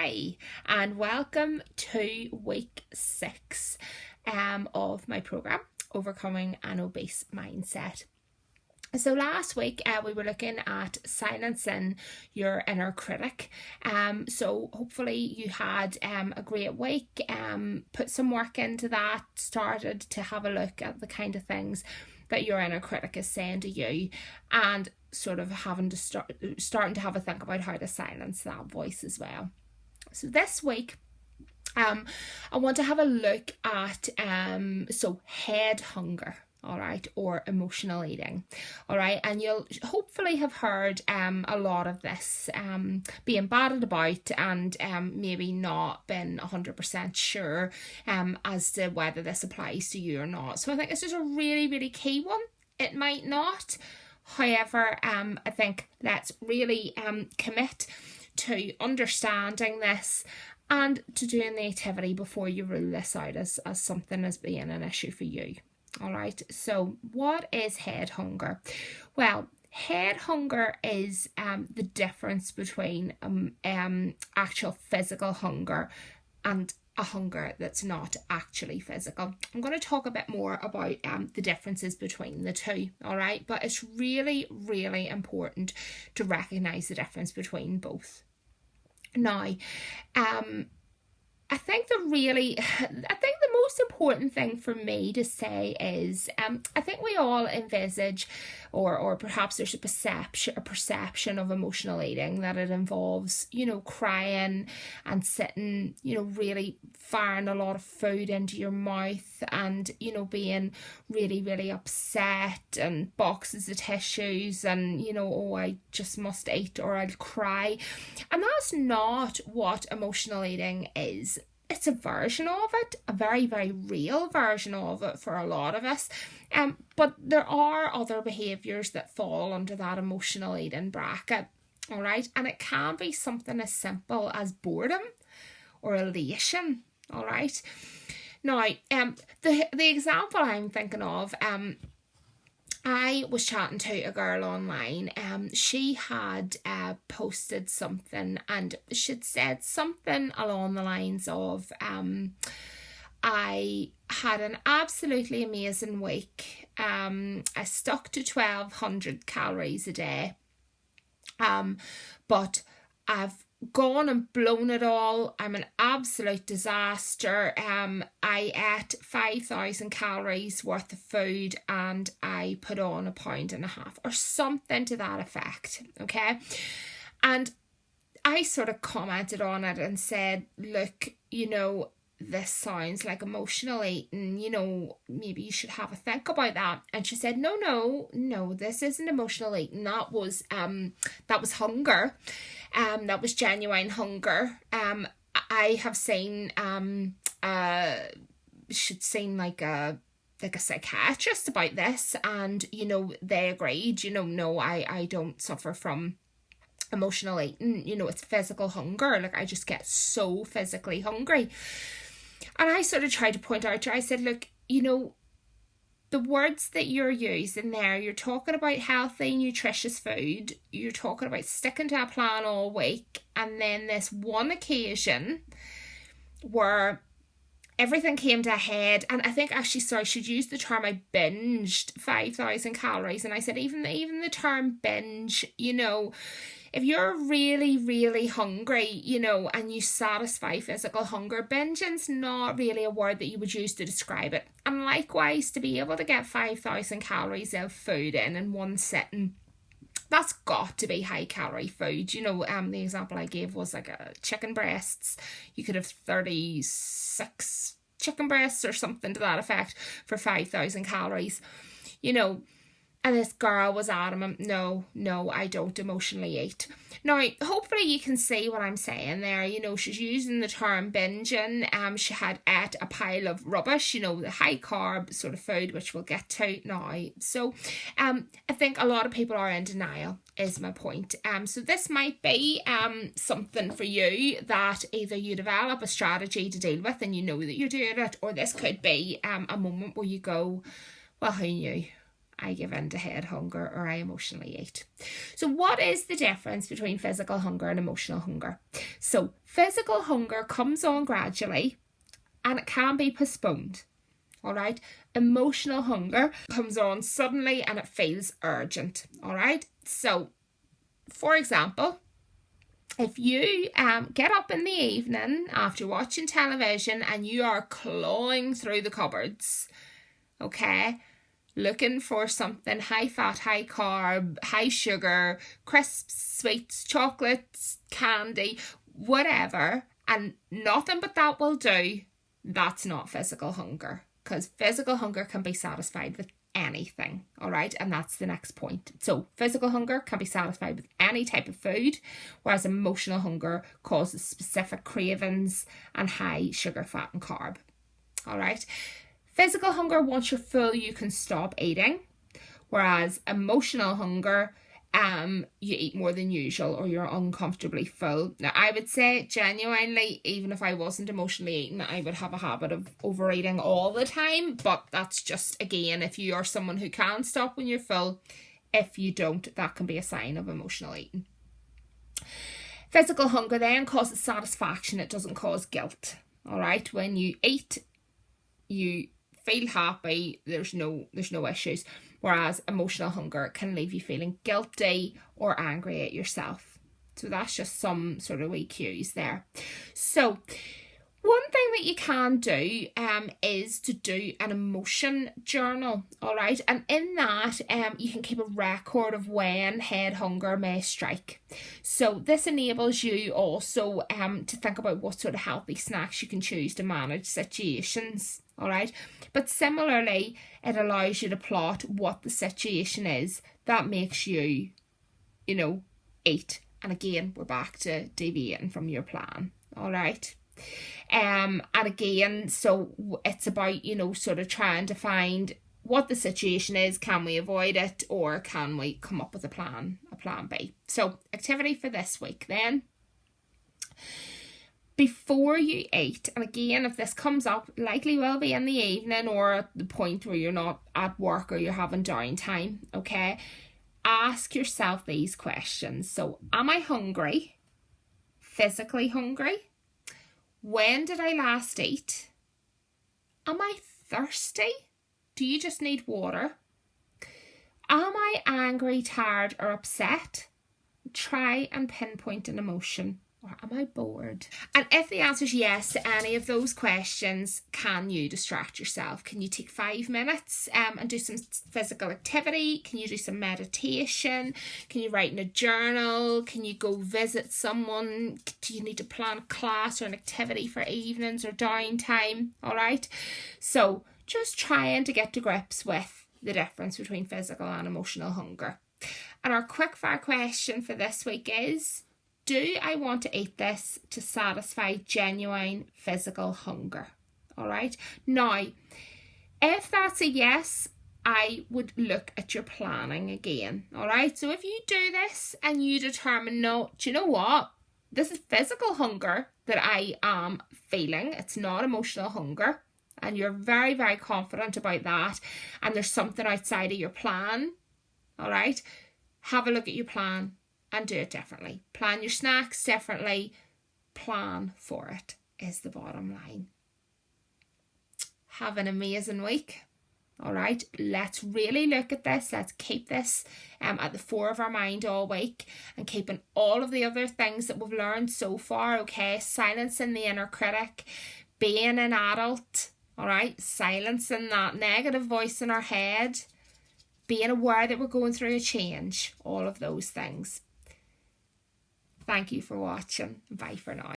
Hi, and welcome to week 6 of my programme, Overcoming an Obese Mindset. So last week we were looking at silencing your inner critic. So hopefully you had a great week, put some work into that, started to have a look at the kind of things that your inner critic is saying to you, and sort of having to starting to have a think about how to silence that voice as well. So this week I want to have a look at head hunger, all right, or emotional eating, all right, and you'll hopefully have heard a lot of this being batted about, and maybe not been 100% sure as to whether this applies to you or not. So I think this is a really key one. It might not. However, I think let's really commit to understanding this and to doing the activity before you rule this out as something as being an issue for you. All right, so what is head hunger? Well, head hunger is the difference between actual physical hunger and a hunger that's not actually physical. I'm going to talk a bit more about the differences between the two, all right? But it's really important to recognise the difference between both. Now, I think the most important thing for me to say is I think we all envisage or perhaps there's a perception of emotional eating that it involves, crying and sitting, really firing a lot of food into your mouth and, being really upset and boxes of tissues and, oh, I just must eat or I'll cry. And that's not what emotional eating is. It's a version of it, a very real version of it for a lot of us. But there are other behaviours that fall under that emotional eating bracket, all right? And it can be something as simple as boredom or elation, all right? Now, the example I'm thinking of, I was chatting to a girl online. She had posted something and she'd said something along the lines of, I had an absolutely amazing week. I stuck to 1,200 calories a day. But I've gone and blown it all. I'm an absolute disaster. I ate 5,000 calories worth of food and I put on 1.5 pounds or something to that effect, okay? And I sort of commented on it and said, look, this sounds like emotional eating, maybe you should have a think about that. And she said, no, this isn't emotional eating. That was hunger. That was genuine hunger. I have seen, she'd seen like a psychiatrist about this, and, they agreed, no, I don't suffer from emotional eating. It's physical hunger. Like, I just get so physically hungry. And I sort of tried to point out to her, I said, look, the words that you're using there, you're talking about healthy, nutritious food, you're talking about sticking to a plan all week, and then this one occasion where everything came to a head, and I think actually, sorry, she'd used the term, I binged 5,000 calories, and I said, even the term binge, if you're really hungry, and you satisfy physical hunger, binging's not really a word that you would use to describe it. And likewise, to be able to get 5,000 calories of food in one sitting, that's got to be high calorie food. The example I gave was like chicken breasts. You could have 36 chicken breasts or something to that effect for 5,000 calories, And this girl was adamant, no, I don't emotionally eat. Now, hopefully you can see what I'm saying there. She's using the term binging. She had ate a pile of rubbish, the high carb sort of food, which we'll get to now. So I think a lot of people are in denial, is my point. So this might be something for you that either you develop a strategy to deal with and that you're doing it, or this could be a moment where you go, well, who knew? I give in to head hunger or I emotionally eat. So what is the difference between physical hunger and emotional hunger? So physical hunger comes on gradually and it can be postponed. All right. Emotional hunger comes on suddenly and it feels urgent. All right. So, for example, if you get up in the evening after watching television and you are clawing through the cupboards, okay, looking for something high fat, high carb, high sugar, crisps, sweets, chocolates, candy, whatever, and nothing but that will do, that's not physical hunger. Because physical hunger can be satisfied with anything, all right? And that's the next point. So physical hunger can be satisfied with any type of food, whereas emotional hunger causes specific cravings and high sugar, fat and carb, all right? Physical hunger, once you're full, you can stop eating, whereas emotional hunger, you eat more than usual or you're uncomfortably full. Now, I would say genuinely, even if I wasn't emotionally eating, I would have a habit of overeating all the time. But that's just, again, if you are someone who can stop when you're full. If you don't, that can be a sign of emotional eating. Physical hunger then causes satisfaction. It doesn't cause guilt. All right. When you eat, you feel happy. There's no issues. Whereas emotional hunger can leave you feeling guilty or angry at yourself. So that's just some sort of wee cues there. So one thing that you can do is to do an emotion journal, all right? And in that, you can keep a record of when head hunger may strike. So this enables you also to think about what sort of healthy snacks you can choose to manage situations, all right? But similarly, it allows you to plot what the situation is that makes you, eat. And again, we're back to deviating from your plan, all right? And again, so it's about, sort of trying to find what the situation is. Can we avoid it, or can we come up with a plan B? So activity for this week then. Before you eat, and again, if this comes up, likely will be in the evening or at the point where you're not at work or you're having downtime, okay? Ask yourself these questions. So, am I hungry? Physically hungry? When did I last eat? Am I thirsty? Do you just need water? Am I angry, tired, or upset? Try and pinpoint an emotion. Or am I bored? And if the answer is yes to any of those questions, can you distract yourself? Can you take 5 minutes and do some physical activity? Can you do some meditation? Can you write in a journal? Can you go visit someone? Do you need to plan a class or an activity for evenings or downtime? All right. So just trying to get to grips with the difference between physical and emotional hunger. And our quickfire question for this week is, do I want to eat this to satisfy genuine physical hunger? All right. Now, if that's a yes, I would look at your planning again. All right. So if you do this and you determine, no, do you know what? This is physical hunger that I am feeling. It's not emotional hunger. And you're very, very confident about that. And there's something outside of your plan. All right. Have a look at your plan and do it differently. Plan your snacks differently. Plan for it is the bottom line. Have an amazing week. All right, let's really look at this. Let's keep this at the fore of our mind all week and keeping all of the other things that we've learned so far, okay? Silencing the inner critic, being an adult, all right? Silencing that negative voice in our head, being aware that we're going through a change, all of those things. Thank you for watching. Bye for now.